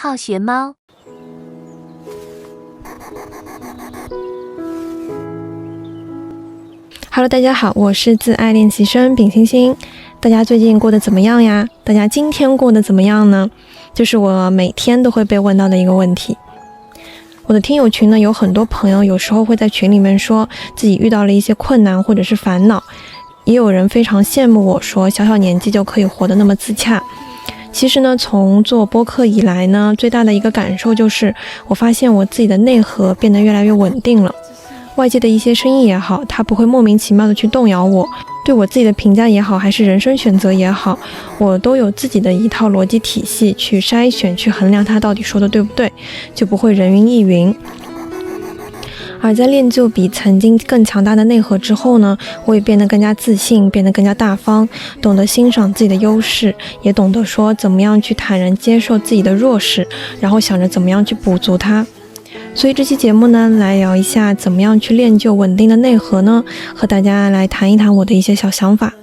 好學貓。Hello， 大家好，我是自愛練習生秉星星。大家最近過得怎麼樣呀？大家今天過得怎麼樣呢？就是我每天都會被問到的一個問題。我的聽友群呢，有很多朋友有時候會在群裡面說自己遇到了一些困難或者是煩惱，也有人非常羨慕我說小小年紀就可以活得那麼自洽。其實呢，從做播客以來呢，最大的一個感受就是我發現我自己的內核變得越來越穩定了。外界的一些声音也好，它不會莫名其妙的去動搖我，對我自己的評價也好，還是人生選擇也好，我都有自己的一套邏輯體系去篩選，去衡量它到底說的對不對，就不會人云亦云。而在練就比曾經更強大的內核之後呢，我也變得更加自信，變得更加大方，懂得欣賞自己的優勢，也懂得說怎麼樣去坦然接受自己的弱勢，然後想着怎麼樣去補足它。所以這期節目呢，來聊一下怎麼樣去練就穩定的內核呢，和大家來談一談我的一些小想法。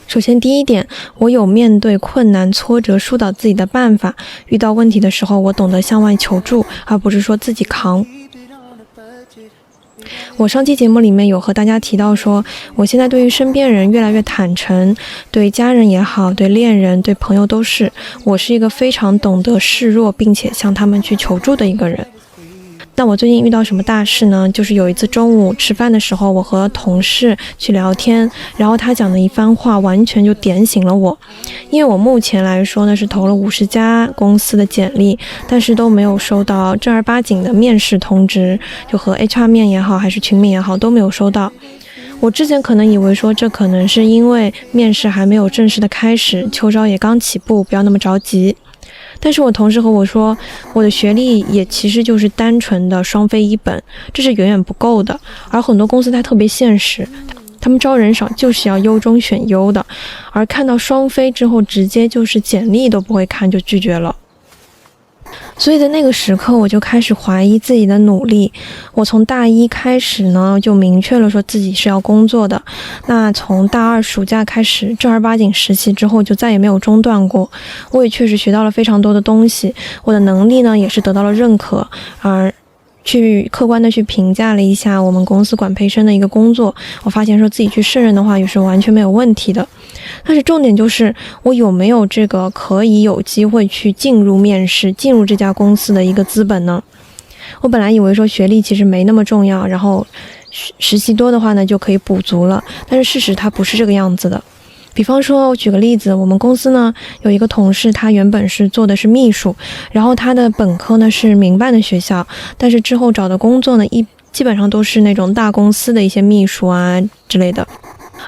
首先第一點，我有面對困難挫折疏導自己的辦法，遇到問題的時候我懂得向外求助，而不是說自己扛。我上期節目裡面有和大家提到說，我現在對於身邊人越來越坦誠，對家人也好，對戀人，對朋友都是，我是一個非常懂得示弱並且向他們去求助的一個人。那我最近遇到什麼大事呢？就是有一次中午吃飯的時候，我和同事去聊天，然後他講的一番話完全就點醒了我。因為我目前來說呢，是投了50家公司的簡歷，但是都沒有收到正兒八經的面試通知，就和 HR 面也好，還是群面也好，都沒有收到。我之前可能以為說這可能是因為面試還沒有正式的開始，秋招也剛起步，不要那麼着急。但是我同事和我說，我的學歷也其實就是單純的雙非一本，這是遠遠不夠的。而很多公司它特別現實，他們招人少就是要優中選優的，而看到雙非之後，直接就是簡歷都不會看就拒絕了。所以在那個時刻，我就開始懷疑自己的努力。我從大一開始呢，就明確了說自己是要工作的。那從大二暑假開始，正兒八經實習之後，就再也沒有中斷過。我也確實學到了非常多的東西，我的能力呢，也是得到了認可。而去客觀的去評價了一下我們公司管培生的一個工作，我發現說自己去胜任的話也是完全沒有問題的。但是重點就是我有沒有這個可以有機會去進入面試，進入這家公司的一個資本呢？我本來以為說學歷其實沒那麼重要，然後實習多的話呢就可以補足了，但是事實它不是這個樣子的。比方說，我舉個例子，我們公司呢有一個同事，他原本是做的是秘書，然後他的本科呢是民辦的學校，但是之後找的工作呢基本上都是那種大公司的一些秘書啊之類的。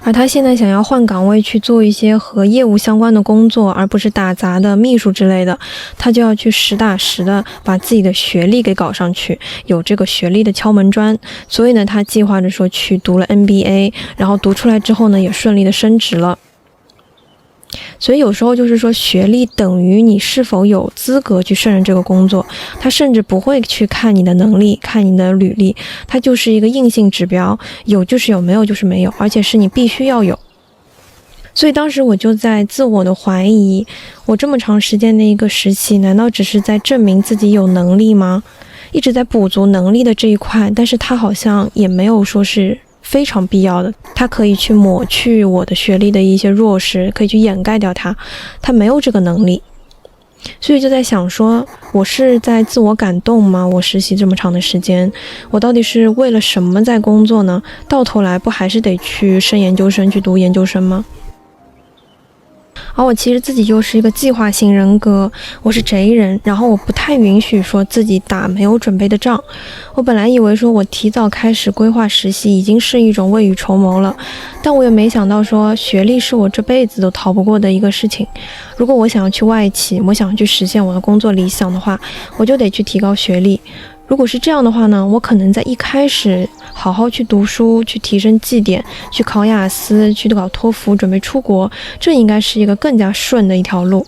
而他現在想要換崗位去做一些和業務相關的工作，而不是打雜的秘書之類的，他就要去實打實的把自己的學歷給搞上去，有這個學歷的敲門磚。所以呢，他計劃着說去讀了 MBA， 然後讀出來之後呢，也順利的升職了。所以有時候就是說，學歷等於你是否有資格去勝任這個工作，他甚至不會去看你的能力，看你的履歷，它就是一個硬性指標，有就是有，沒有就是沒有，而且是你必須要有。所以當時我就在自我的懷疑，我這麼長時間的一個實習，難道只是在證明自己有能力嗎？一直在補足能力的這一塊，但是它好像也沒有說是非常必要的，它可以去抹去我的学歷的一些弱勢，可以去掩蓋掉它沒有這個能力。所以就在想說，我是在自我感動嗎？我實習這麼長的時間，我到底是為了什麼在工作呢？到頭來不還是得去升研究生，去讀研究生嗎？而我其實自己就是一個計劃性人格，我是賊人，然後我不太允許說自己打沒有準備的仗。我本來以為說我提早開始規劃實習已經是一種未雨綢繆了，但我也沒想到說學歷是我這輩子都逃不過的一個事情。如果我想要去外企，我想要去實現我的工作理想的話，我就得去提高學歷。如果是這樣的話呢，我可能在一開始好好去讀書，去提升绩點，去考雅思，去搞托福，準備出國，這應該是一個更加順的一條路。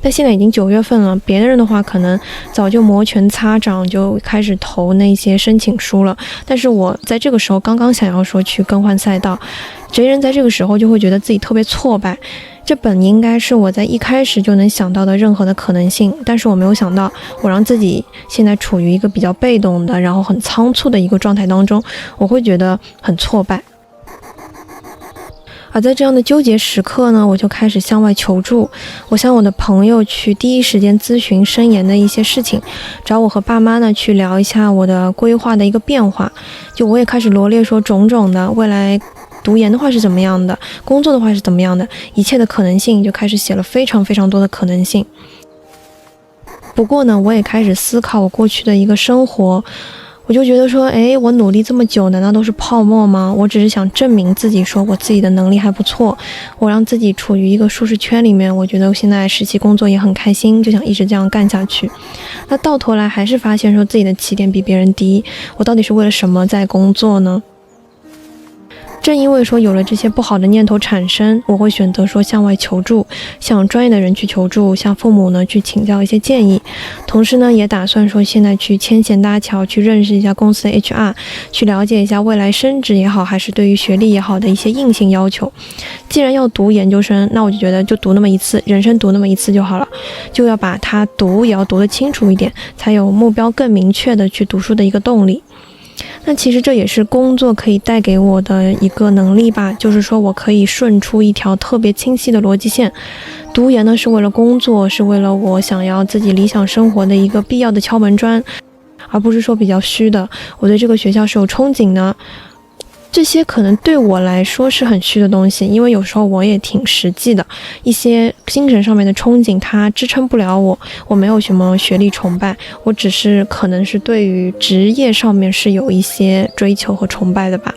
但現在已經9月份了，別人的話可能早就摩拳擦掌，就開始投那些申請書了。但是我在這個時候剛剛想要說去更換賽道，賊人在這個時候就會覺得自己特別挫敗，這本應該是我在一開始就能想到的任何的可能性，但是我沒有想到，我讓自己現在處於一個比較被動的，然後很倉促的一個狀態當中，我會覺得很挫敗。而在這樣的糾結時刻呢，我就開始向外求助，我向我的朋友去第一時間諮詢深研的一些事情，找我和爸媽呢去聊一下我的規劃的一個變化，就我也開始羅列說種種的未來讀研的話是怎麼樣的，工作的話是怎麼樣的，一切的可能性，就開始寫了非常非常多的可能性。不過呢，我也開始思考我過去的一個生活，我就覺得說，我努力這麼久，難道都是泡沫嗎？我只是想證明自己，說我自己的能力還不錯，我讓自己處於一個舒適圈裡面，我覺得我現在實習工作也很開心，就想一直這樣幹下去。那到頭來還是發現說自己的起點比別人低，我到底是為了什麼在工作呢？正因為說有了這些不好的念頭產生，我會選擇說向外求助，向專業的人去求助，向父母呢去請教一些建議，同時呢也打算說現在去牽線搭橋，去認識一下公司的 HR， 去了解一下未來升職也好，還是對於學歷也好的一些硬性要求。既然要讀研究生，那我就覺得就讀那麼一次，人生讀那麼一次就好了，就要把它读也要讀得清楚一點，才有目標更明確的去讀書的一個動力。那其實這也是工作可以帶給我的一個能力吧，就是說我可以順出一條特別清晰的邏輯線。讀研呢是為了工作，是為了我想要自己理想生活的一個必要的敲門磚，而不是說比較虛的，我對這個學校是有憧憬的。這些可能對我來說是很虛的東西，因為有時候我也挺實際的，一些精神上面的憧憬它支撐不了我，我沒有什麼學歷崇拜，我只是可能是對於職業上面是有一些追求和崇拜的吧。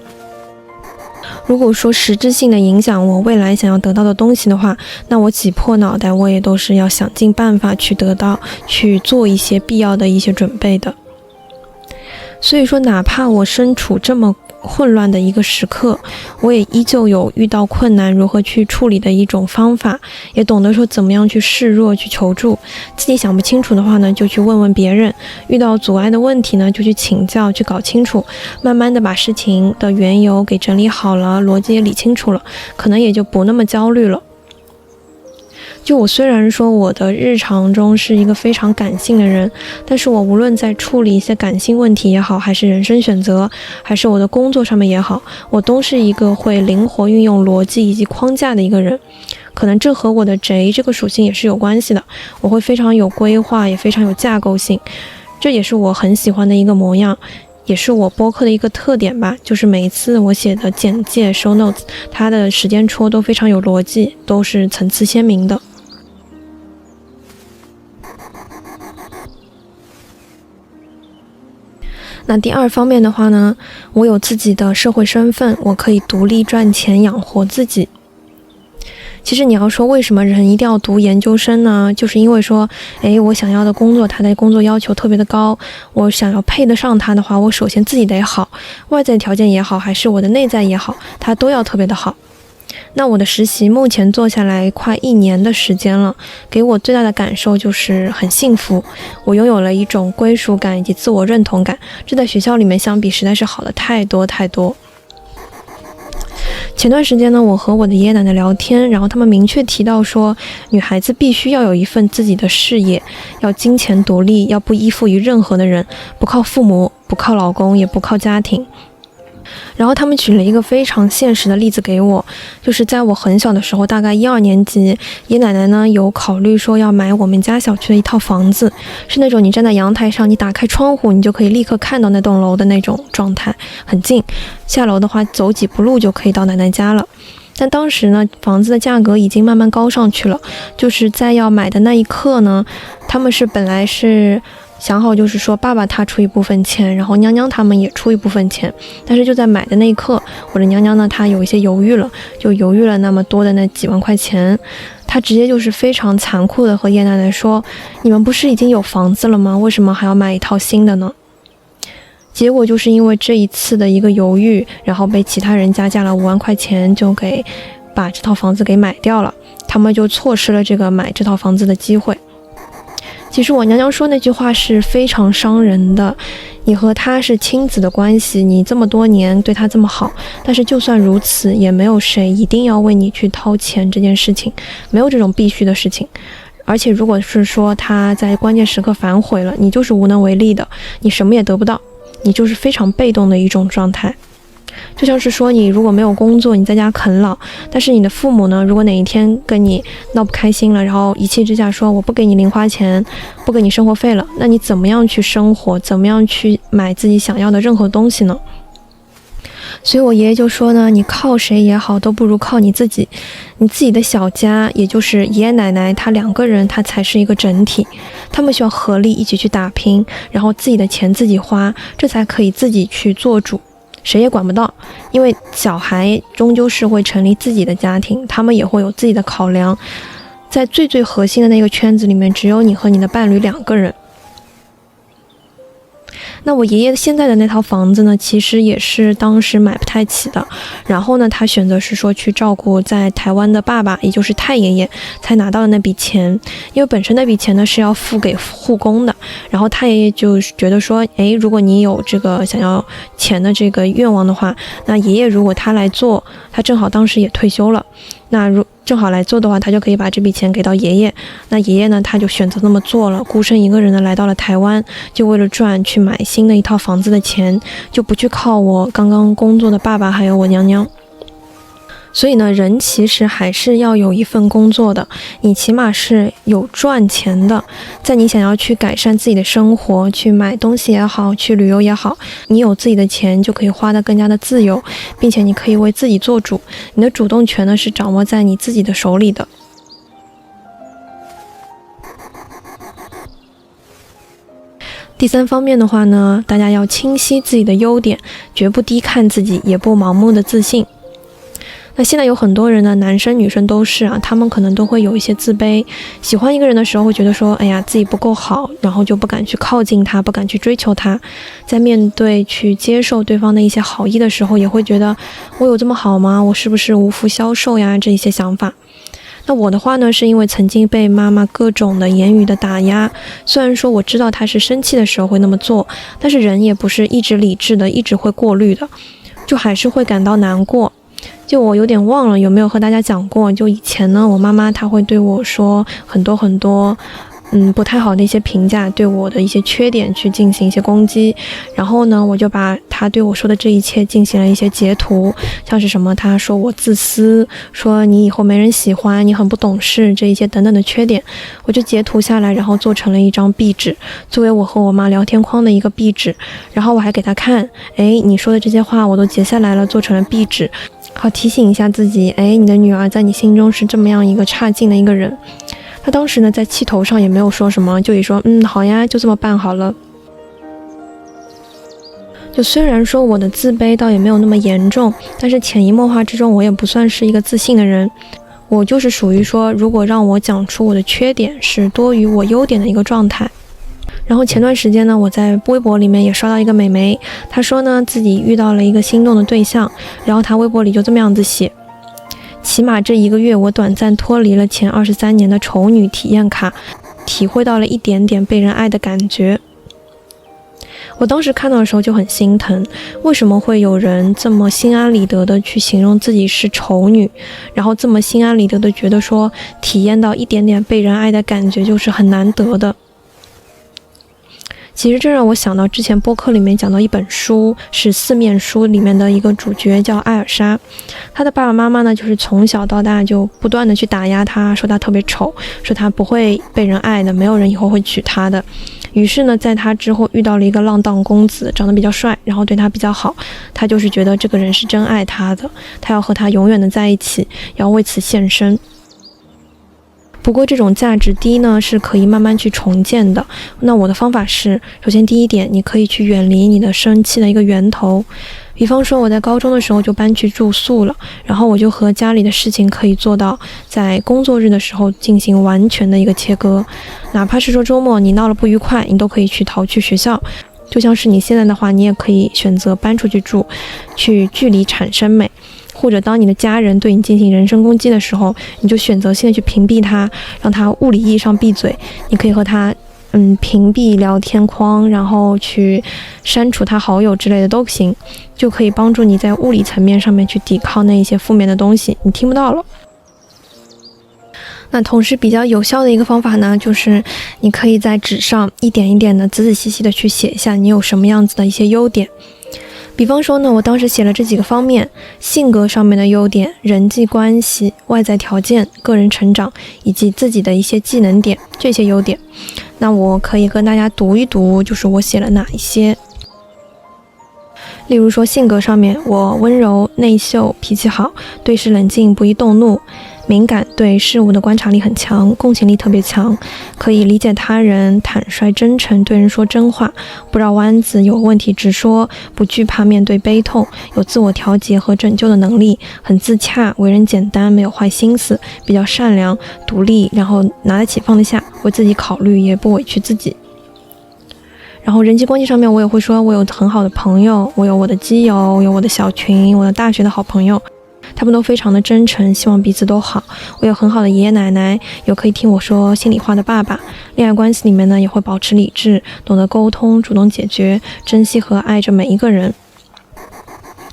如果說實質性的影響我未來想要得到的東西的話，那我擠破腦袋我也都是要想盡辦法去得到，去做一些必要的一些準備的。所以說哪怕我身處這麼混亂的一個時刻，我也依舊有遇到困難如何去處理的一種方法，也懂得說怎麼樣去示弱去求助，自己想不清楚的話呢就去問問別人，遇到阻礙的問題呢就去請教去搞清楚，慢慢的把事情的缘由給整理好了，邏輯也理清楚了，可能也就不那麼焦慮了。就我雖然說我的日常中是一個非常感性的人，但是我無論在處理一些感性問題也好，還是人生選擇，還是我的工作上面也好，我都是一個會靈活運用邏輯以及框架的一個人。可能這和我的 J 這個屬性也是有關係的，我會非常有規劃，也非常有架構性，這也是我很喜歡的一個模樣，也是我播客的一個特點吧，就是每一次我寫的簡介 show notes， 它的時間戳都非常有邏輯，都是層次鮮明的。那第二方面的話呢，我有自己的社會身份，我可以獨立賺錢養活自己。其實你要說為什麼人一定要讀研究生呢？就是因為說，我想要的工作，它的工作要求特別的高，我想要配得上它的話，我首先自己得好，外在條件也好，還是我的內在也好，它都要特別的好。那我的實習目前做下來快1年的時間了，給我最大的感受就是很幸福，我擁有了一種歸屬感以及自我認同感，這在學校裡面相比實在是好了太多太多。前段時間呢，我和我的爺爺奶奶聊天，然後他們明確提到說，女孩子必須要有一份自己的事業，要金錢獨立，要不依附於任何的人，不靠父母，不靠老公，也不靠家庭。然后他們舉了一個非常現實的例子給我，就是在我很小的時候，大概1、2年級，爺爺奶奶呢有考慮說要買我們家小區的一套房子，是那種你站在陽台上，你打開窗戶，你就可以立刻看到那棟樓的那種狀態，很近，下樓的話走幾步路就可以到奶奶家了。但當時呢，房子的價格已經慢慢高上去了，就是在要買的那一刻呢，他們是本来是想好，就是說爸爸他出一部分錢，然後娘娘他們也出一部分錢，但是就在買的那一刻，我的娘娘呢，她有一些猶豫了，就猶豫了那麼多的那幾萬塊錢，她直接就是非常殘酷的和爺爺奶奶說，你們不是已經有房子了嗎？為什麼還要買一套新的呢？結果就是因為這一次的一個猶豫，然後被其他人加價了5萬塊錢，就給把這套房子給買掉了，他們就錯失了這個買這套房子的機會。其實我娘娘說那句話是非常傷人的，你和他是親子的關係，你這麼多年對他這麼好，但是就算如此，也沒有誰一定要為你去掏錢这件事情，沒有這種必須的事情。而且如果是說他在關鍵時刻反悔了，你就是無能為力的，你什麼也得不到，你就是非常被動的一種狀態。就像是說你如果沒有工作，你在家啃老，但是你的父母呢，如果哪一天跟你鬧不開心了，然後一氣之下說我不給你零花錢，不給你生活費了，那你怎麼樣去生活，怎麼樣去買自己想要的任何東西呢？所以我爺爺就說呢，你靠誰也好，都不如靠你自己。你自己的小家，也就是爺爺奶奶他2個人，他才是一個整體，他們需要合力一起去打拼，然後自己的錢自己花，這才可以自己去做主，誰也管不到。因為小孩終究是會成立自己的家庭，他們也會有自己的考量，在最核心的那個圈子裡面，只有你和你的伴侶2個人。那我爺爺現在的那套房子呢，其實也是當時買不太起的，然後呢他選擇是說去照顧在台灣的爸爸，也就是太爺爺，才拿到了那筆錢。因為本身那筆錢呢是要付給護工的，然後太爺爺就覺得說，如果你有這個想要錢的這個願望的話，那爺爺如果他來做，他正好當時也退休了，那正好來做的話，他就可以把這筆錢給到爺爺。那爺爺呢，他就選擇那麼做了，孤身一個人呢來到了台灣，就為了賺去買新的一套房子的錢，就不去靠我剛剛工作的爸爸還有我娘娘。所以呢，人其實還是要有一份工作的，你起碼是有賺錢的。在你想要去改善自己的生活，去買東西也好，去旅遊也好，你有自己的錢就可以花得更加的自由，並且你可以為自己做主，你的主动權呢是掌握在你自己的手裡的。第3方面的話呢，大家要清晰自己的優點，絕不低看自己，也不盲目的自信。那現在有很多人呢，男生女生都是啊，他們可能都會有一些自卑，喜歡一個人的時候會覺得說，哎呀，自己不夠好，然後就不敢去靠近他，不敢去追求他。在面對去接受對方的一些好意的時候，也會覺得我有這麼好嗎？我是不是無福消受呀？這一些想法。那我的話呢，是因為曾經被媽媽各種的言語的打壓，雖然說我知道她是生氣的時候會那麼做，但是人也不是一直理智的，一直會過濾的，就還是會感到難過。就我有點忘了有沒有和大家講過，就以前呢，我媽媽她會對我說很多不太好的一些評價，對我的一些缺點去進行一些攻擊，然後呢，我就把她對我說的這一切進行了一些截圖，像是什麼她說我自私，說你以後沒人喜歡，你很不懂事，這一些等等的缺點，我就截圖下來，然後做成了一張壁紙，作為我和我媽聊天框的一個壁紙，然後我還給她看，你說的這些話我都截下來了，做成了壁紙，好提醒一下自己，你的女兒在你心中是這麼樣一個差勁的一個人。他當時呢，在氣頭上也沒有說什麼，就一說好呀，就這麼辦好了。就雖然說我的自卑倒也沒有那麼嚴重，但是潛移默化之中，我也不算是一個自信的人。我就是屬於說，如果讓我講出我的缺點是多於我優點的一個狀態。然後前段時間呢，我在微博裡面也刷到一個美眉，她說呢自己遇到了一個心動的對象，然後她微博裡就這麼樣子寫。起碼這1個月，我短暫脫離了前23年的醜女體驗卡，體會到了一點點被人愛的感覺。我當時看到的時候就很心疼，為什麼會有人這麼心安理得的去形容自己是醜女，然後這麼心安理得的覺得說體驗到一點點被人愛的感覺就是很難得的。其實這讓我想到之前播客裡面講到一本書，是四面書裡面的一個主角叫艾爾莎，她的爸爸媽媽呢就是從小到大就不斷的去打壓她，說她特別醜，說她不會被人愛的，沒有人以後會娶她的。於是呢，在她之後遇到了一個浪蕩公子，長得比較帥，然後對她比較好，她就是覺得這個人是真愛她的，她要和他永遠的在一起，要為此獻身。不過這種價值低呢，是可以慢慢去重建的。那我的方法是，首先第一點，你可以去遠離你的生氣的一個源頭。比方說我在高中的時候就搬去住宿了，然後我就和家裡的事情可以做到在工作日的時候進行完全的一個切割。哪怕是說周末你鬧了不愉快，你都可以去逃去學校。就像是你現在的話，你也可以選擇搬出去住，去距離產生美。或者當你的家人對你進行人身攻擊的時候，你就選擇性的去屏蔽他，讓他物理意義上閉嘴。你可以和他屏蔽聊天框，然後去刪除他好友之類的都行，就可以幫助你在物理層面上面去抵抗那一些負面的東西，你聽不到了。那同時比較有效的一個方法呢，就是你可以在紙上一點一點的仔仔細細的去寫一下你有什麼樣子的一些優點。比方說呢，我當時寫了這幾個方面：性格上面的優點、人際關係、外在條件、個人成長以及自己的一些技能點，這些優點。那我可以跟大家讀一讀，就是我寫了哪一些。例如說性格上面，我溫柔、內秀、脾氣好，對事冷靜，不易動怒，敏感，對事物的觀察力很強，共情力特別強，可以理解他人，坦率真誠，對人說真話，不繞彎子，有問題直說，不懼怕面對悲痛，有自我調節和拯救的能力，很自洽，為人簡單，沒有壞心思，比較善良，獨立，然後拿得起放得下，為自己考慮，也不委屈自己。然後人際關係上面，我也會說我有很好的朋友，我有我的基友，我有我的小群，我的大學的好朋友，他們都非常的真誠，希望彼此都好。我有很好的爺爺奶奶，有可以聽我說心裡話的爸爸。戀愛關係裡面呢，也會保持理智，懂得溝通，主動解決，珍惜和愛着每一個人。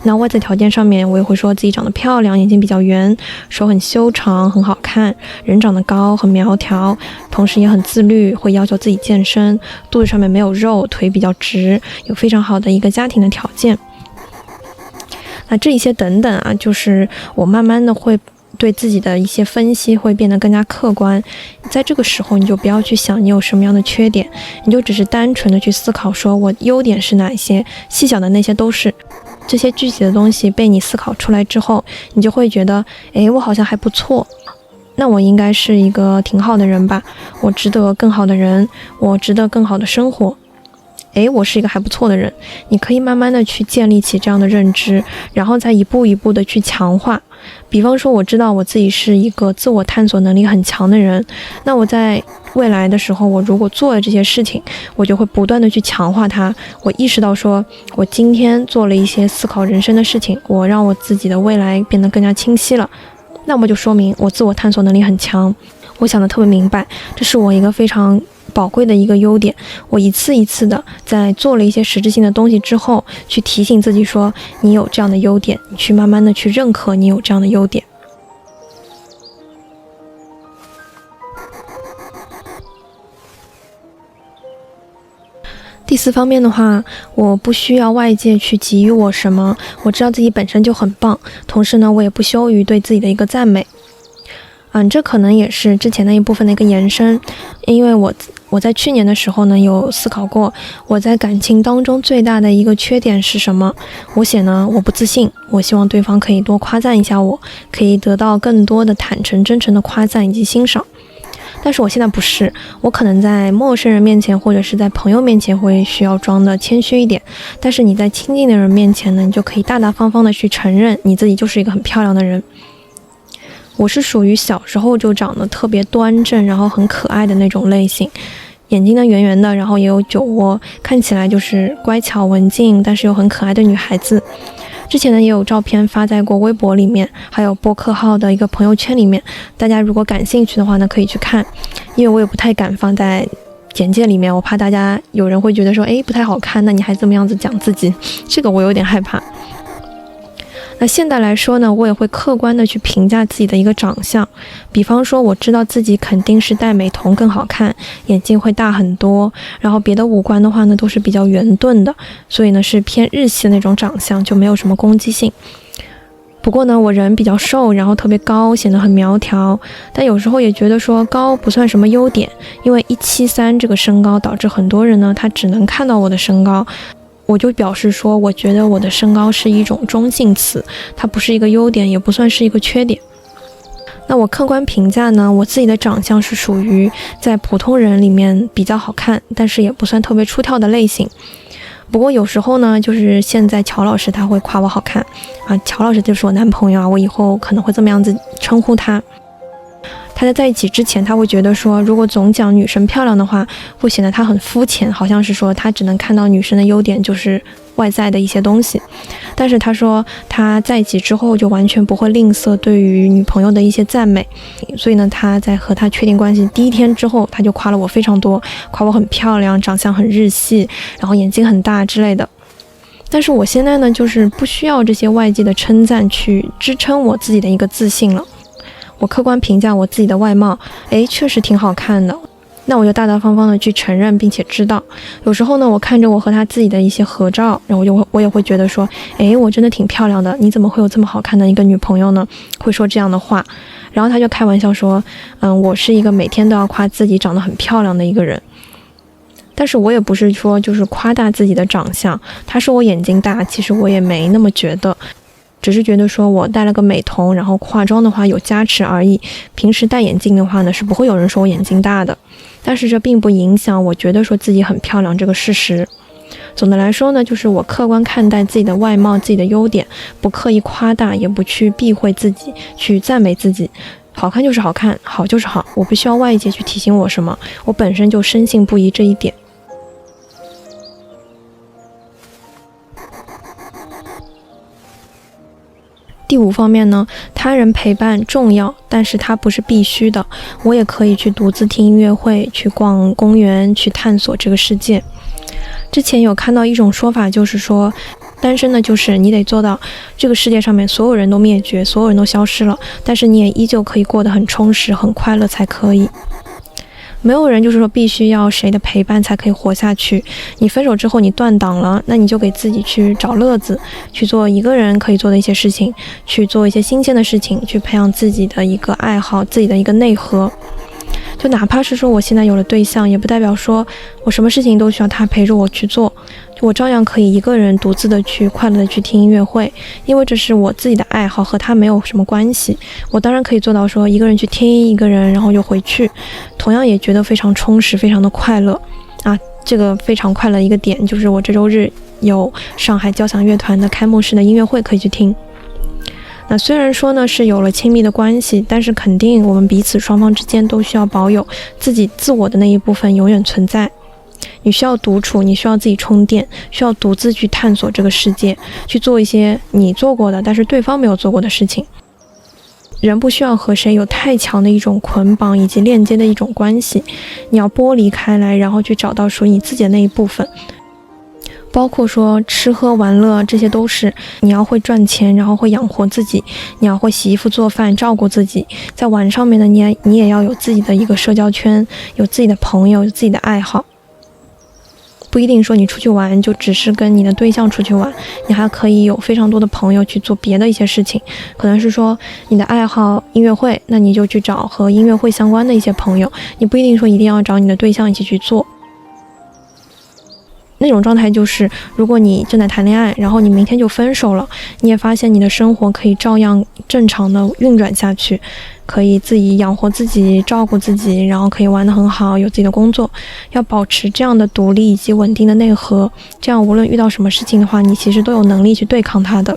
那外在條件上面，我也會說自己長得漂亮，眼睛比較圓，手很修長，很好看，人長得高，很苗條，同時也很自律，會要求自己健身，肚子上面沒有肉，腿比較直，有非常好的一個家庭的條件。那這一些等等啊，就是我慢慢的會對自己的一些分析會變得更加客觀。在這個時候，你就不要去想你有什麼樣的缺點，你就只是單純的去思考，說我優點是哪一些，細小的那些都是。這些具體的東西被你思考出來之後，你就會覺得，我好像還不錯，那我應該是一個挺好的人吧，我值得更好的人，我值得更好的生活。我是一個還不錯的人，你可以慢慢的去建立起這樣的認知，然後再一步一步的去強化。比方說，我知道我自己是一個自我探索能力很強的人，那我在未來的时候，我如果做了這些事情，我就會不斷的去強化它。我意識到說，我今天做了一些思考人生的事情，我讓我自己的未來變得更加清晰了，那麼就說明我自我探索能力很強，我想得特別明白，這是我一個非常寶貴的一個優點。我一次一次的在做了一些實質性的東西之後，去提醒自己說，你有這樣的優點，你去慢慢的去認可你有這樣的優點。第四方面的話，我不需要外界去給予我什麼，我知道自己本身就很棒，同時呢，我也不羞於對自己的一個讚美。這可能也是之前的一部分的一個延伸，因為我在去年的時候呢，有思考過我在感情當中最大的一個缺點是什麼。我寫呢，我不自信，我希望對方可以多誇讚一下我，可以得到更多的坦誠真誠的誇讚以及欣賞。但是我现在不是，我可能在陌生人面前或者是在朋友面前會需要裝的謙虛一點，但是你在親近的人面前呢，你就可以大大方方的去承認你自己就是一個很漂亮的人。我是屬於小時候就長得特別端正，然後很可愛的那種類型，眼睛呢圓圓的，然後也有酒窩，看起來就是乖巧文靜，但是又很可愛的女孩子。之前呢也有照片發在過微博裡面，還有播客號的一個朋友圈裡面，大家如果感興趣的話呢，可以去看，因為我也不太敢放在簡介裡面，我怕大家有人會覺得說，不太好看，那你還這麼樣子講自己，這個我有點害怕。那現在來說呢，我也會客觀的去評價自己的一個長相，比方說我知道自己肯定是戴美瞳更好看，眼睛會大很多，然後別的五官的話呢都是比較圓潤的，所以呢是偏日系的那種長相，就沒有什麼攻擊性。不過呢，我人比較瘦，然後特別高，顯得很苗條，但有時候也覺得說高不算什麼優點，因為173這個身高導致很多人呢他只能看到我的身高。我就表示說，我覺得我的身高是一種中性詞，它不是一個優點，也不算是一個缺點。那我客觀評價呢，我自己的長相是屬於在普通人裡面比較好看，但是也不算特別出挑的類型。不過有時候呢，就是現在喬老師他會誇我好看啊，喬老師就是我男朋友啊，我以後可能會這麼樣子稱呼他。他在一起之前，他會覺得說，如果總講女生漂亮的話，會顯得他很膚淺，好像是說他只能看到女生的優點，就是外在的一些東西。但是他說他在一起之後就完全不會吝嗇對於女朋友的一些讚美，所以呢，他在和他確定關係第一天之後，他就誇了我非常多，誇我很漂亮，長相很日系，然後眼睛很大之類的。但是我現在呢，就是不需要這些外界的稱讚去支撐我自己的一個自信了。我客觀評價我自己的外貌，確實挺好看的。那我就大大方方的去承認，並且知道，有時候呢，我看着我和他自己的一些合照，然後我也會覺得說，我真的挺漂亮的，你怎麼會有這麼好看的一個女朋友呢？會說這樣的話，然後他就開玩笑說，我是一個每天都要誇自己長得很漂亮的一個人。但是我也不是說就是誇大自己的長相，他說我眼睛大，其實我也沒那麼覺得。只是覺得說我戴了個美瞳，然後化妝的話有加持而已。平時戴眼鏡的話呢，是不會有人說我眼睛大的。但是這並不影響我覺得說自己很漂亮這個事實。總的來說呢，就是我客觀看待自己的外貌、自己的優點，不刻意誇大，也不去避諱自己，去讚美自己。好看就是好看，好就是好，我不需要外界去提醒我什麼，我本身就深信不疑這一點。第5方面呢，他人陪伴重要，但是它不是必須的。我也可以去獨自聽音樂會，去逛公園，去探索這個世界。之前有看到一種說法，就是說單身呢，就是你得做到這個世界上面所有人都滅絕，所有人都消失了，但是你也依舊可以過得很充實、很快樂才可以。沒有人就是說必須要誰的陪伴才可以活下去。你分手之後你斷檔了，那你就給自己去找樂子，去做一個人可以做的一些事情，去做一些新鮮的事情，去培養自己的一個愛好，自己的一個內核。就哪怕是說我現在有了对象，也不代表說我什麼事情都需要他陪着我去做，我照樣可以一個人獨自的去快樂的去聽音樂會，因為這是我自己的愛好，和他沒有什麼關係。我當然可以做到說一個人去聽，一個人然後又回去，同樣也覺得非常充實，非常的快樂啊。這個非常快樂一個點就是我這週日有上海交響樂團的開幕式的音樂會可以去聽。那雖然說呢是有了親密的關係，但是肯定我們彼此雙方之間都需要保有自我的那一部分永遠存在。你需要獨處，你需要自己充電，需要獨自去探索這個世界，去做一些你做過的但是對方沒有做過的事情。人不需要和誰有太強的一種捆綁以及鏈接的一種關係，你要剝離開來，然後去找到屬於你自己的那一部分。包括說吃喝玩樂，這些都是你要會賺錢，然後會養活自己，你要會洗衣服做飯照顧自己。在玩上面呢，你也要有自己的一個社交圈，有自己的朋友，有自己的愛好。不一定說你出去玩就只是跟你的对象出去玩，你還可以有非常多的朋友去做別的一些事情。可能是說你的愛好音樂會，那你就去找和音樂會相關的一些朋友，你不一定說一定要找你的对象一起去做。那種狀態就是，如果你正在談戀愛，然後你明天就分手了，你也發現你的生活可以照樣正常的運轉下去，可以自己養活自己，照顧自己，然後可以玩得很好，有自己的工作。要保持這樣的獨立以及穩定的內核，這樣無論遇到什麼事情的話，你其實都有能力去對抗它的。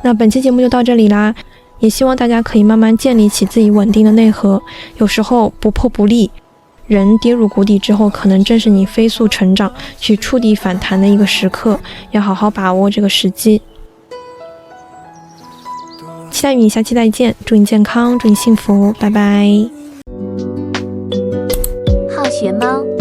那本期節目就到這裡啦，也希望大家可以慢慢建立起自己穩定的內核。有時候不破不立，人跌入谷底之後，可能正是你飛速成長、去觸底反彈的一個時刻，要好好把握這個時機。期待與你下期再見，祝你健康，祝你幸福，拜拜。好學貓。